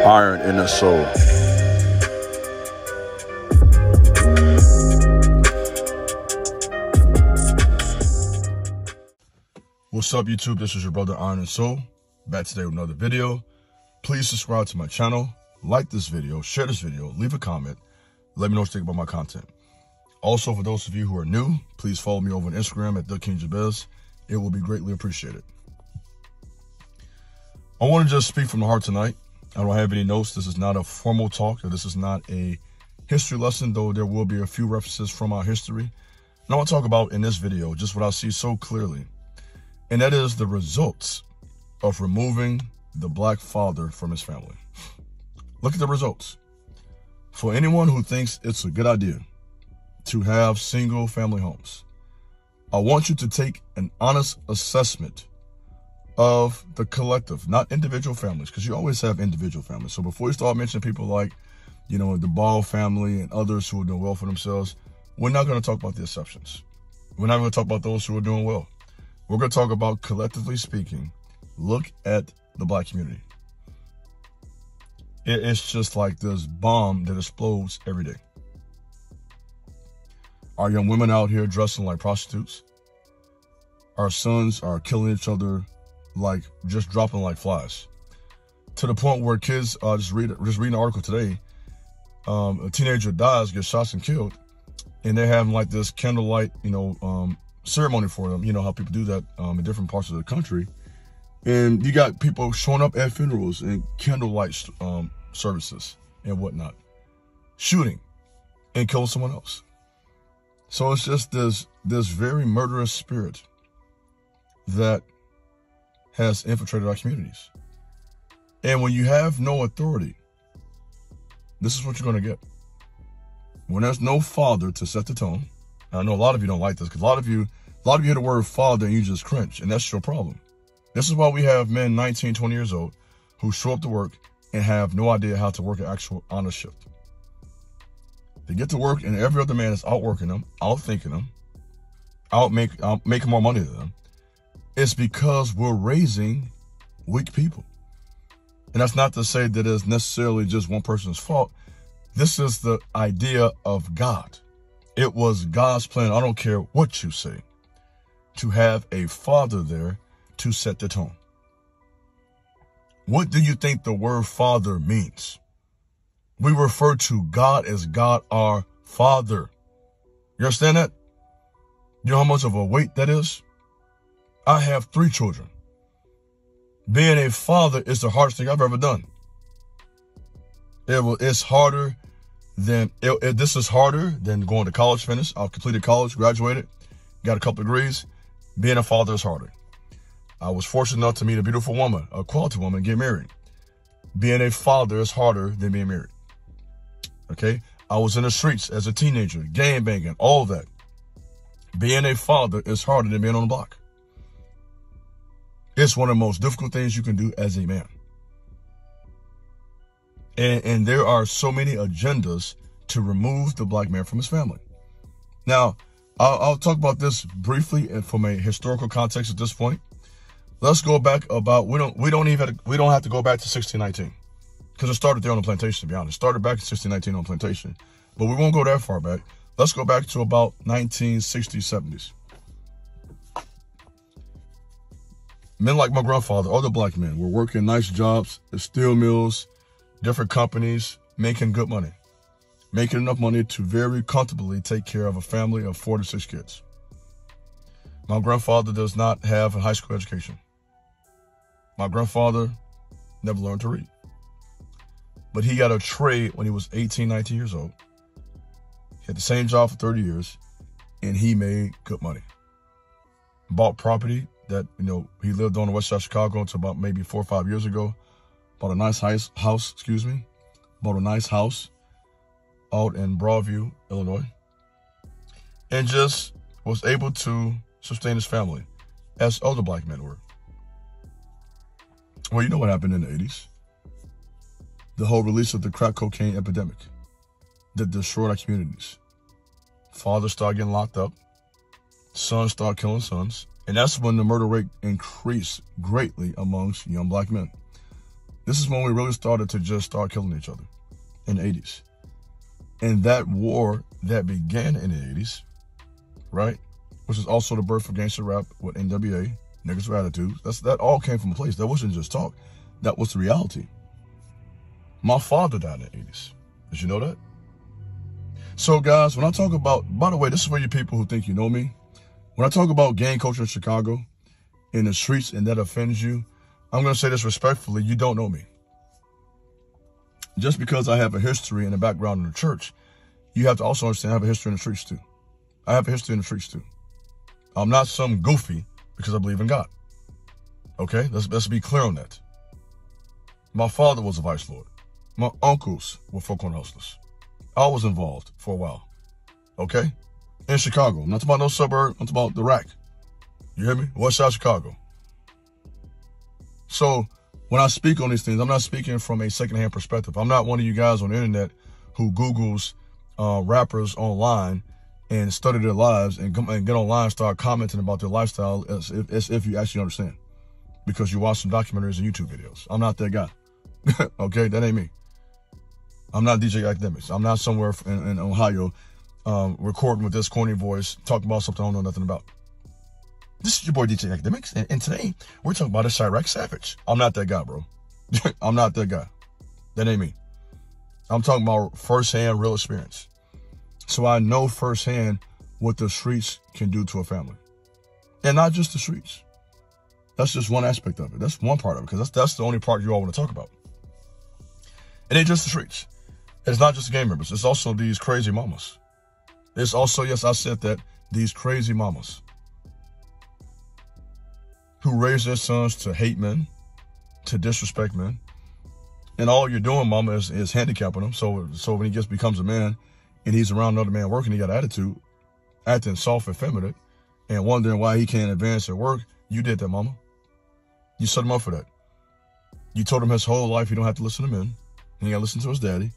Iron in the Soul. What's up, YouTube? This is your brother Iron and Soul, back today with another video. Please subscribe to my channel, like this video, share this video, leave a comment, let me know what you think about my content. Also, for those of you who are new, please follow me over on Instagram at TheKingJabez. It will be greatly appreciated. I want to just speak from the heart tonight. I don't have any notes. This is not a formal talk, or this is not a history lesson, though there will be a few references from our history. And I want to talk about in this video just what I see so clearly, and that is the results of removing the black father from his family. Look at the results. For anyone who thinks it's a good idea to have single family homes, I want you to take an honest assessment of the collective, not individual families, because you always have individual families. So before you start mentioning people like, you know, the Ball family and others who are doing well for themselves, we're not going to talk about the exceptions. We're not going to talk about those who are doing well. We're going to talk about, collectively speaking, look at the black community. It's just like this bomb that explodes every day. Our young women out here dressing like prostitutes. Our sons are killing each other, like just dropping like flies, to the point where kids just reading an article today. A teenager dies, gets shot and killed, and they're having like this candlelight, ceremony for them. You know how people do that in different parts of the country, and you got people showing up at funerals and candlelight services and whatnot, shooting and killing someone else. So it's just this very murderous spirit that has infiltrated our communities. And when you have no authority, this is what you're going to get. When there's no father to set the tone, and I know a lot of you don't like this, because a lot of you hear the word father and you just cringe, and that's your problem. This is why we have men 19, 20 years old who show up to work and have no idea how to work an actual honest shift. They get to work and every other man is outworking them, outthinking them, making more money than them. It's because we're raising weak people. And that's not to say that it's necessarily just one person's fault. This is the idea of God. It was God's plan, I don't care what you say, to have a father there to set the tone. What do you think the word father means? We refer to God as God our Father. You understand that? You know how much of a weight that is? I have 3 children. Being a father is the hardest thing I've ever done. It's harder than, this is harder than going to college, finished. I've completed college, graduated, got a couple degrees. Being a father is harder. I was fortunate enough to meet a beautiful woman, a quality woman, and get married. Being a father is harder than being married. Okay? I was in the streets as a teenager, gang banging, all that. Being a father is harder than being on the block. It's one of the most difficult things you can do as a man. And there are so many agendas to remove the black man from his family. Now, I'll talk about this briefly and from a historical context at this point. Let's go back about, we don't have to go back to 1619. Because it started there on the plantation, to be honest. It started back in 1619 on the plantation. But we won't go that far back. Let's go back to about 1960s, 70s. Men like my grandfather, other black men, were working nice jobs at steel mills, different companies, making good money. Making enough money to very comfortably take care of a family of 4 to 6 kids. My grandfather does not have a high school education. My grandfather never learned to read. But he got a trade when he was 18, 19 years old. He had the same job for 30 years, and he made good money. Bought property that, he lived on the west side of Chicago until about maybe 4 or 5 years ago. Bought a nice house, Bought a nice house out in Broadview, Illinois. And just was able to sustain his family, as other black men were. Well, you know what happened in the 80s? The whole release of the crack cocaine epidemic that destroyed our communities. Fathers started getting locked up. Sons started killing sons. And that's when the murder rate increased greatly amongst young black men. This is when we really started to just start killing each other in the 80s. And that war that began in the 80s, right, which is also the birth of gangster rap with NWA, Niggas with Attitudes, that all came from a place. That wasn't just talk. That was the reality. My father died in the 80s. Did you know that? So, guys, when I talk about, by the way, this is for you people who think you know me. When I talk about gang culture in Chicago, in the streets, and that offends you, I'm going to say this respectfully, you don't know me. Just because I have a history and a background in the church, you have to also understand I have a history in the streets too. I have a history in the streets too. I'm not some goofy because I believe in God. Okay, let's be clear on that. My father was a vice lord. My uncles were Foghorn hustlers. I was involved for a while. Okay, in Chicago. I'm not talking about no suburb. I'm talking about the rack. You hear me? West Side Chicago. So when I speak on these things, I'm not speaking from a secondhand perspective. I'm not one of you guys on the internet who Googles rappers online and study their lives and get online and start commenting about their lifestyle as if you actually understand. Because you watch some documentaries and YouTube videos. I'm not that guy. Okay, that ain't me. I'm not DJ Academics. I'm not somewhere in Ohio recording with this corny voice, talking about something I don't know nothing about. This is your boy DJ Academics, and today we're talking about a Chiraq Savage. I'm not that guy, bro. I'm not that guy. That ain't me. I'm talking about firsthand real experience. So I know firsthand what the streets can do to a family. And not just the streets. That's just one aspect of it. That's one part of it, because that's the only part you all want to talk about. It ain't just the streets. It's not just the gang members. It's also these crazy mamas. It's also, yes, I said that, these crazy mamas who raise their sons to hate men, to disrespect men. And all you're doing, mama, is handicapping him. So when he becomes a man and he's around another man working, he got an attitude, acting soft and feminine, and wondering why he can't advance at work, you did that, mama. You set him up for that. You told him his whole life he don't have to listen to men. And he got to listen to his daddy.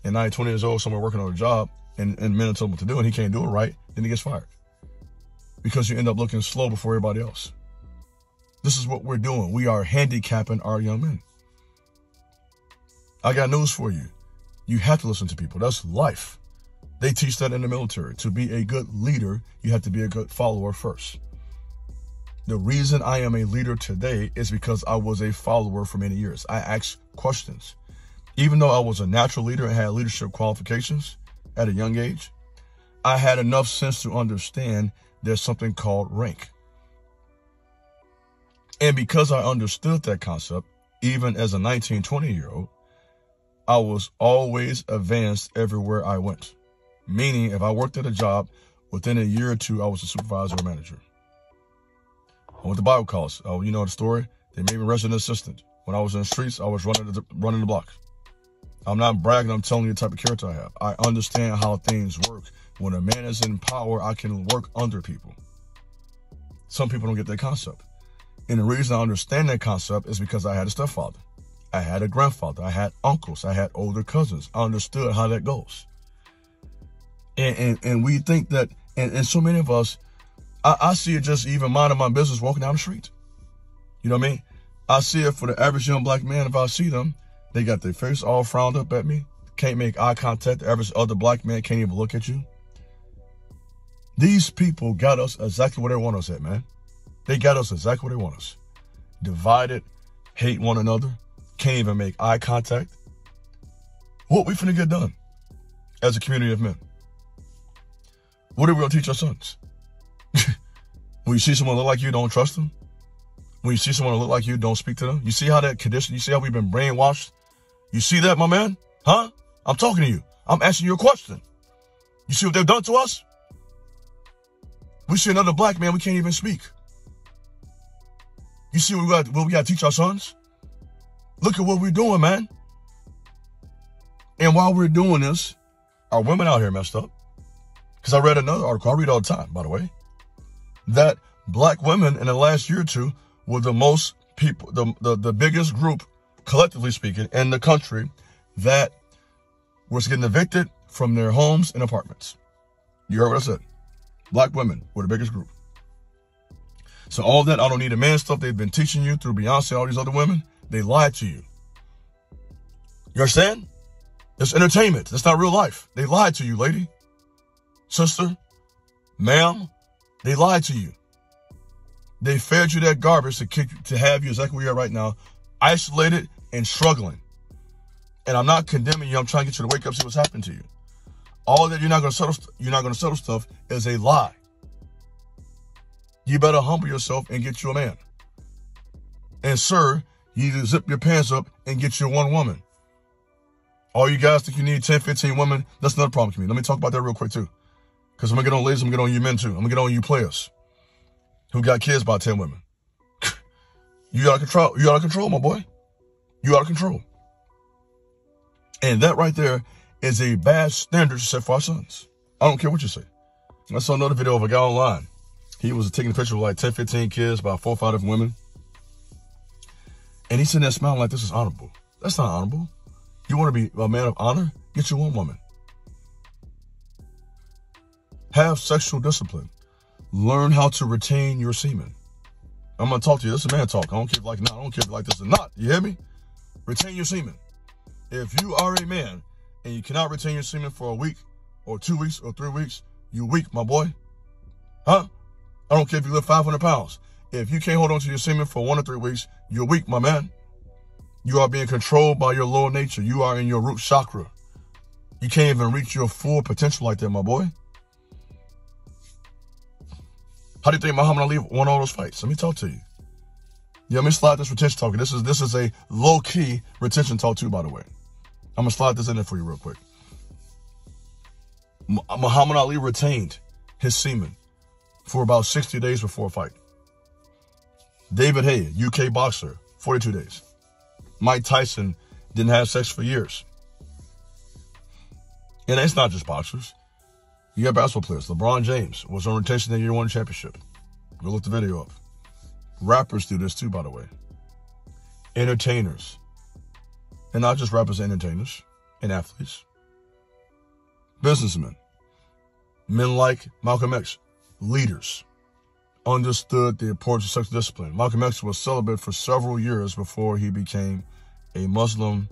And now he's 20 years old, somewhere working on a job, and men told him what to do, and he can't do it right, then he gets fired. Because you end up looking slow before everybody else. This is what we're doing. We are handicapping our young men. I got news for you. You have to listen to people. That's life. They teach that in the military. To be a good leader, you have to be a good follower first. The reason I am a leader today is because I was a follower for many years. I asked questions. Even though I was a natural leader and had leadership qualifications at a young age, I had enough sense to understand there's something called rank. And because I understood that concept, even as a 19, 20-year-old, I was always advanced everywhere I went. Meaning, if I worked at a job, within a year or two, I was a supervisor or manager. I went to Bible college. Oh, you know the story? They made me resident assistant. When I was in the streets, I was running the block. I'm not bragging. I'm telling you the type of character I have. I understand how things work. When a man is in power, I can work under people. Some people don't get that concept. And the reason I understand that concept is because I had a stepfather. I had a grandfather. I had uncles. I had older cousins. I understood how that goes. And we think that, and so many of us, I see it just even minding my business walking down the street. You know what I mean? I see it for the average young black man. If I see them, they got their face all frowned up at me. Can't make eye contact. The average other black man can't even look at you. These people got us exactly where they want us at, man. They got us exactly where they want us. Divided, hate one another, can't even make eye contact. What we finna get done as a community of men? What are we gonna teach our sons? When you see someone look like you, don't trust them. When you see someone look like you, don't speak to them. You see how that condition, you see how we've been brainwashed? You see that, my man? Huh? I'm talking to you. I'm asking you a question. You see what they've done to us? We see another black man, we can't even speak. You see what we got to teach our sons? Look at what we're doing, man. And while we're doing this, our women out here messed up. Because I read another article, I read all the time, by the way, that black women in the last year or two were the most people, the biggest group, collectively speaking, in the country that was getting evicted from their homes and apartments. You heard what I said. Black women were the biggest group. So all that I don't need a man stuff they've been teaching you through Beyonce and all these other women, they lied to you. You understand? It's entertainment. That's not real life. They lied to you, lady, sister, ma'am. They lied to you. They fed you that garbage to have you exactly where you are right now, isolated and struggling. And I'm not condemning you. I'm trying to get you to wake up, see what's happened to you. All that you're not going to settle stuff is a lie. You better humble yourself and get you a man. And sir, you need to zip your pants up and get you one woman. All you guys think you need 10, 15 women, that's another problem to me. Let me talk about that real quick too. Because I'm going to get on ladies, I'm going to get on you men too. I'm going to get on you players who got kids by 10 women. You out of control. You out of control, my boy. You out of control. And that right there is a bad standard to set for our sons. I don't care what you say. I saw another video of a guy online. He was taking a picture of like 10, 15 kids by 4 or 5 different women. And he's sitting there smiling like this is honorable. That's not honorable. You want to be a man of honor? Get you one woman. Have sexual discipline. Learn how to retain your semen. I'm going to talk to you. This is man talk. I don't care if like, no, I don't care if like this or not. You hear me? Retain your semen. If you are a man and you cannot retain your semen for a week or 2 weeks or 3 weeks, you're weak, my boy. Huh? I don't care if you lift 500 pounds. If you can't hold on to your semen for 1 or 3 weeks, you're weak, my man. You are being controlled by your lower nature. You are in your root chakra. You can't even reach your full potential like that, my boy. How do you think Muhammad Ali won all those fights? Let me talk to you. Yeah, let me slide this retention talk. This is a low-key retention talk too, by the way. I'm going to slide this in there for you real quick. Muhammad Ali retained his semen for about 60 days before a fight. David Haye, UK boxer, 42 days. Mike Tyson didn't have sex for years. And it's not just boxers. You got basketball players. LeBron James was on retention in year 1 championship. Go look the video up. Rappers do this too, by the way. Entertainers. And not just rappers, entertainers and athletes. Businessmen. Men like Malcolm X. Leaders. Understood the importance of sexual discipline. Malcolm X was celibate for several years before he became a Muslim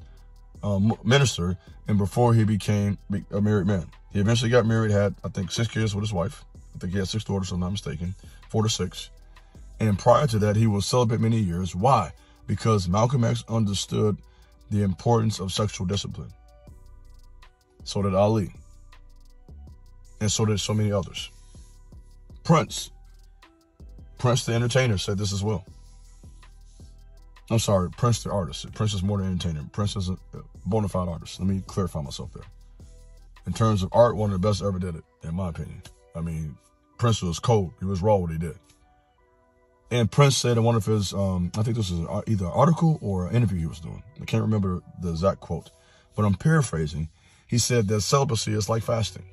minister and before he became a married man. He eventually got married, had, I think, 6 kids with his wife. I think he had 6 daughters, if I'm not mistaken, 4 to 6. And prior to that, he was celibate many years. Why? Because Malcolm X understood the importance of sexual discipline. So did Ali. And so did so many others. Prince the entertainer said this as well. I'm sorry, Prince the artist. Prince is more than entertainer. Prince is a bona fide artist. Let me clarify myself there. In terms of art, one of the best ever did it, in my opinion. I mean, Prince was cold. He was raw what he did. And Prince said in one of his, I think this was either an article or an interview he was doing. I can't remember the exact quote, but I'm paraphrasing. He said that celibacy is like fasting,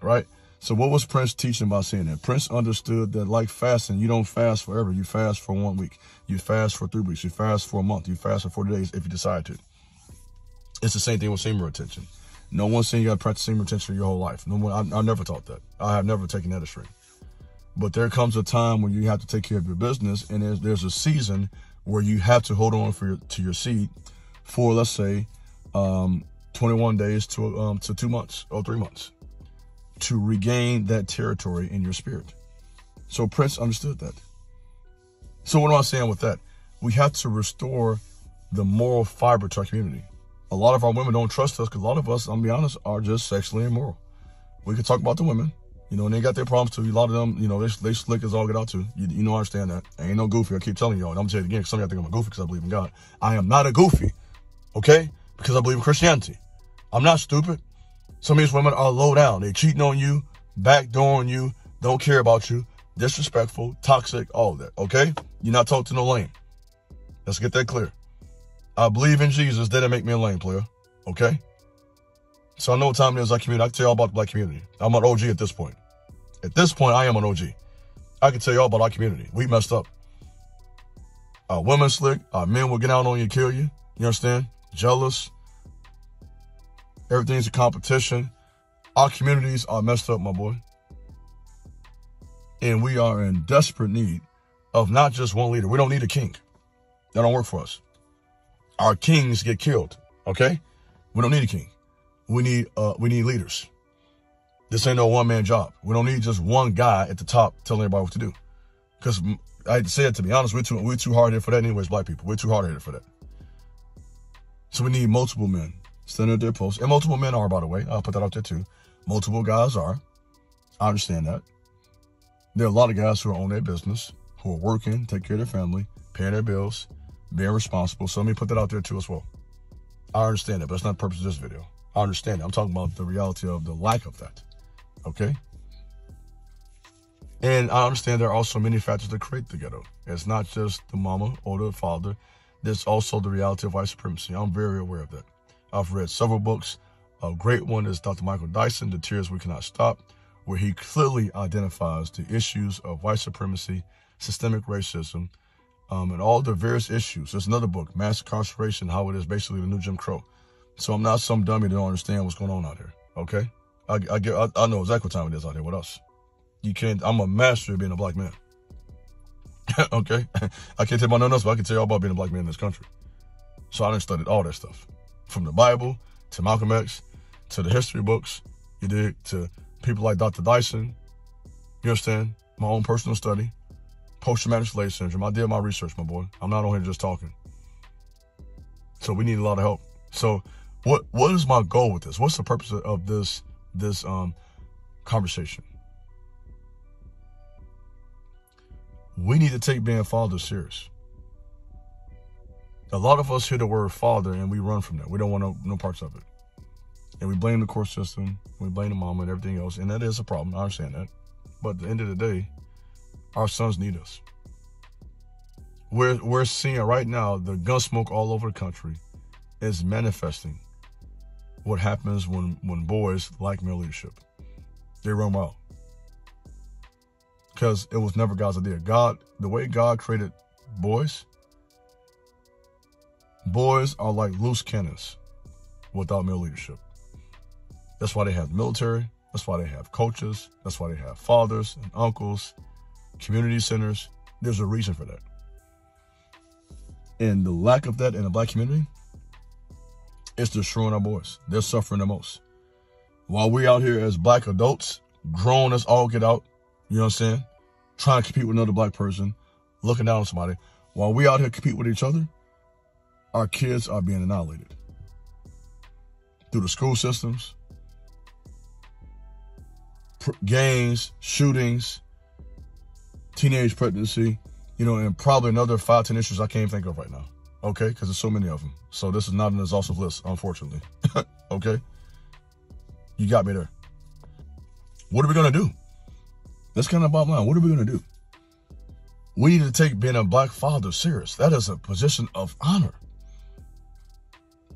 right? So what was Prince teaching by saying that? Prince understood that like fasting, you don't fast forever. You fast for 1 week. You fast for 3 weeks. You fast for a month. You fast for 40 days if you decide to. It's the same thing with semen retention. No one's saying you got to practice semen retention your whole life. No one. I never taught that. I have never taken that extreme. But there comes a time when you have to take care of your business, and there's a season where you have to hold on to your seed for, let's say, 21 days to 2 months or 3 months to regain that territory in your spirit. So Prince understood that. So what am I saying with that? We have to restore the moral fiber to our community. A lot of our women don't trust us because a lot of us, I'm gonna be honest, are just sexually immoral. We can talk about the women, and they got their problems too. A lot of them, they slick as all get out too. I understand that. I ain't no goofy. I keep telling y'all, and I'm gonna tell you again, because some of y'all think I'm a goofy because I believe in God. I am not a goofy, okay? Because I believe in Christianity. I'm not stupid. Some of these women are low down. They cheating on you, backdooring you, don't care about you, disrespectful, toxic, all of that, okay? You're not talking to no lame. Let's get that clear. I believe in Jesus. That didn't make me a lame player, okay? So I know what time it is in our community. I can tell you all about the black community. I'm an OG at this point. At this point, I am an OG. I can tell you all about our community. We messed up. Our women slick. Our men will get out on you and kill you. You understand? Jealous. Everything's a competition. Our communities are messed up, my boy. And we are in desperate need of not just one leader. We don't need a king. That don't work for us. Our kings get killed, okay? We don't need a king. We need leaders. This ain't no one-man job. We don't need just one guy at the top telling everybody what to do. Because I hate to say it, to be honest, we're too hard-headed for that anyways, black people. We're too hard-headed for that. So we need multiple men standing at their posts. And multiple men are, by the way. I'll put that out there too. Multiple guys are. I understand that. There are a lot of guys who are on their business, who are working, take care of their family, paying their bills, being responsible. So let me put that out there too as well. I understand that, but that's not the purpose of this video. I understand that. I'm talking about the reality of the lack of that. Okay? And I understand there are also many factors that create the ghetto. It's not just the mama or the father. There's also the reality of white supremacy. I'm very aware of that. I've read several books. A great one is Dr. Michael Dyson, The Tears We Cannot Stop, where he clearly identifies the issues of white supremacy, systemic racism, and all the various issues. There's another book, Mass Incarceration, how it is basically the new Jim Crow. So I'm not some dummy that don't understand what's going on out here, okay? I know exactly what time it is out here with us. I'm a master of being a black man. Okay? I can't tell you about nothing else, but I can tell you all about being a black man in this country. So I done studied all that stuff. From the Bible, to Malcolm X, to the history books, you dig, to people like Dr. Dyson, you understand? My own personal study, post-traumatic slave syndrome. I did my research, my boy. I'm not on here just talking. So we need a lot of help. So what is my goal with this? What's the purpose of this conversation? We need to take being fathers serious. A lot of us hear the word father and we run from that. We don't want no parts of it. And we blame the court system, we blame the mama and everything else, and that is a problem. I understand that. But at the end of the day, our sons need us. We're seeing right now the gun smoke all over the country is manifesting what happens when boys lack male leadership. They run wild. Because it was never God's idea. The way God created boys are like loose cannons without male leadership. That's why they have the military. That's why they have coaches. That's why they have fathers and uncles, community centers. There's a reason for that. And the lack of that in the black community is destroying our boys. They're suffering the most. While we out here as black adults, grown as all get out, you know what I'm saying? Trying to compete with another black person, looking down on somebody. While we out here compete with each other, our kids are being annihilated. Through the school systems, gangs, shootings, teenage pregnancy, and probably another 5, 10 issues I can't even think of right now. Okay? Because there's so many of them. So this is not an exhaustive list, unfortunately. Okay? You got me there. What are we going to do? That's kind of bottom line. What are we going to do? We need to take being a black father serious. That is a position of honor.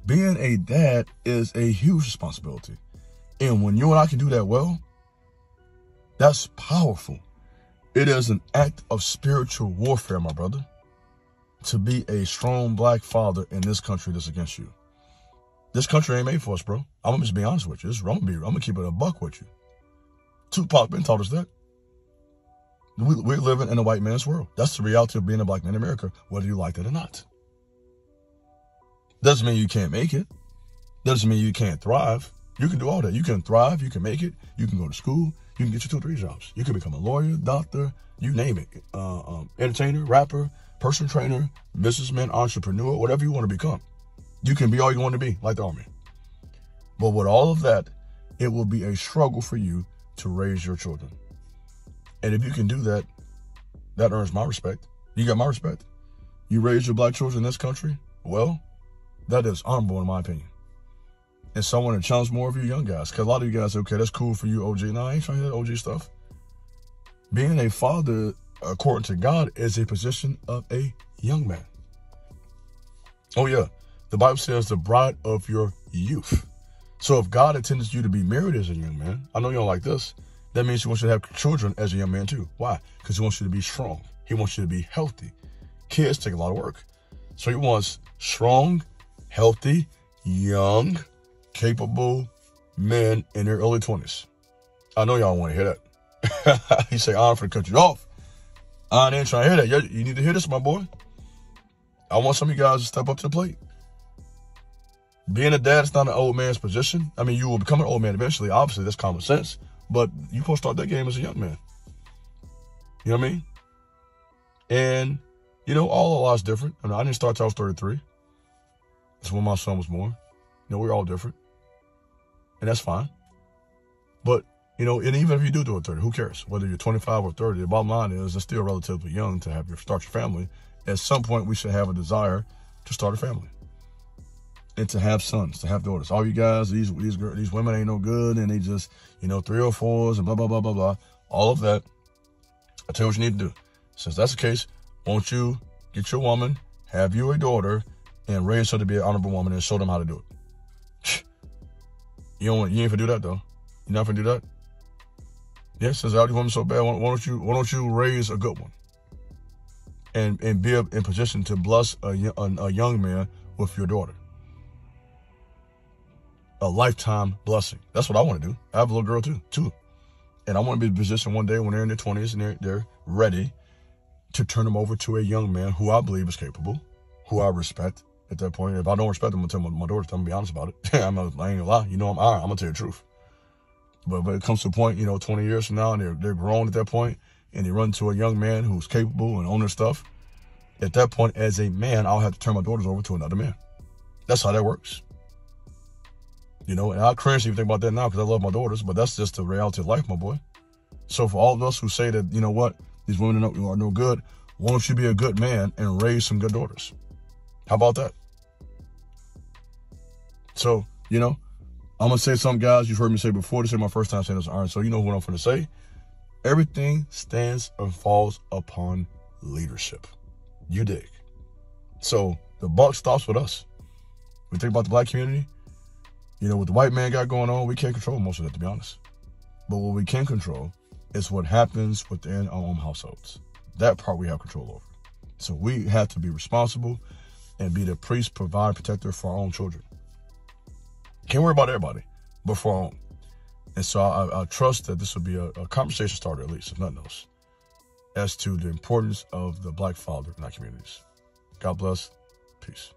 Being a dad is a huge responsibility. And when you and I can do that well, that's powerful. It is an act of spiritual warfare, my brother, to be a strong black father in this country that's against you. This country ain't made for us, bro. I'm gonna just be honest with you. I'm gonna keep it a buck with you. Tupac been taught us that. We're living in a white man's world. That's the reality of being a black man in America, whether you like it or not. Doesn't mean you can't make it. Doesn't mean you can't thrive. You can do all that. You can thrive. You can make it. You can go to school. You can get your 2 or 3 jobs. You can become a lawyer, doctor, you name it. Entertainer, rapper, personal trainer, businessman, entrepreneur, whatever you want to become. You can be all you want to be, like the army. But with all of that, it will be a struggle for you to raise your children. And if you can do that, that earns my respect. You got my respect. You raise your black children in this country, well, that is honorable in my opinion. And so I want to challenge more of you young guys, because a lot of you guys say, okay, that's cool for you, OG. No, I ain't trying to hear that OG stuff. Being a father, according to God, is a position of a young man. Oh yeah, the Bible says the bride of your youth. So if God intends you to be married as a young man, I know you don't like this, that means he wants you to have children as a young man too. Why? Because he wants you to be strong. He wants you to be healthy. Kids take a lot of work. So he wants strong, healthy, young, capable men in their early 20s. I know y'all want to hear that. He say, I'm finna cut you off. I ain't trying to hear that. You need to hear this, my boy. I want some of you guys to step up to the plate. Being a dad is not an old man's position. I mean, you will become an old man eventually. Obviously, that's common sense. But you supposed to start that game as a young man. You know what I mean? And, you know, all the lives different. I mean, I didn't start till I was 33. That's when my son was born. You know, we're all different. And that's fine. But, you know, and even if you do it 30, who cares? Whether you're 25 or 30, the bottom line is it's still relatively young to start your family. At some point, we should have a desire to start a family. And to have sons, to have daughters. All you guys, these women ain't no good, and they just, you know, 3 or 4s and blah, blah, blah, blah, blah. All of that. I tell you what you need to do. Since that's the case, won't you get your woman, have you a daughter, and raise her to be an honorable woman and show them how to do it. You ain't gonna do that though. You're not gonna do that. Yeah, since all these women so bad, why don't you raise a good one, and be in position to bless a young man with your daughter. A lifetime blessing. That's what I want to do. I have a little girl too. And I want to be in a position one day when they're in their 20s and they're ready to turn them over to a young man who I believe is capable, who I respect at that point. If I don't respect them, I'm going to tell my daughter, I'm going to be honest about it. I ain't going to lie. You know, I'm going to tell you the truth. But when it comes to a point, you know, 20 years from now, and they're grown at that point, and they run to a young man who's capable and own their stuff, at that point, as a man, I'll have to turn my daughters over to another man. That's how that works. You know, and I cringe if you think about that now because I love my daughters, but that's just the reality of life, my boy. So for all of us who say that, you know what, these women are no good, why don't you be a good man and raise some good daughters? How about that? So, you know, I'm going to say something, guys, you've heard me say before. This is my first time saying this, Iron, so you know what I'm going to say. Everything stands and falls upon leadership. You dig? So the buck stops with us. We think about the black community. You know, what the white man got going on, we can't control most of that, to be honest. But what we can control is what happens within our own households. That part we have control over. So we have to be responsible and be the priest, provide, protector for our own children. Can't worry about everybody, but for our own. And so I trust that this will be a conversation starter, at least, if nothing else, as to the importance of the black father in our communities. God bless. Peace.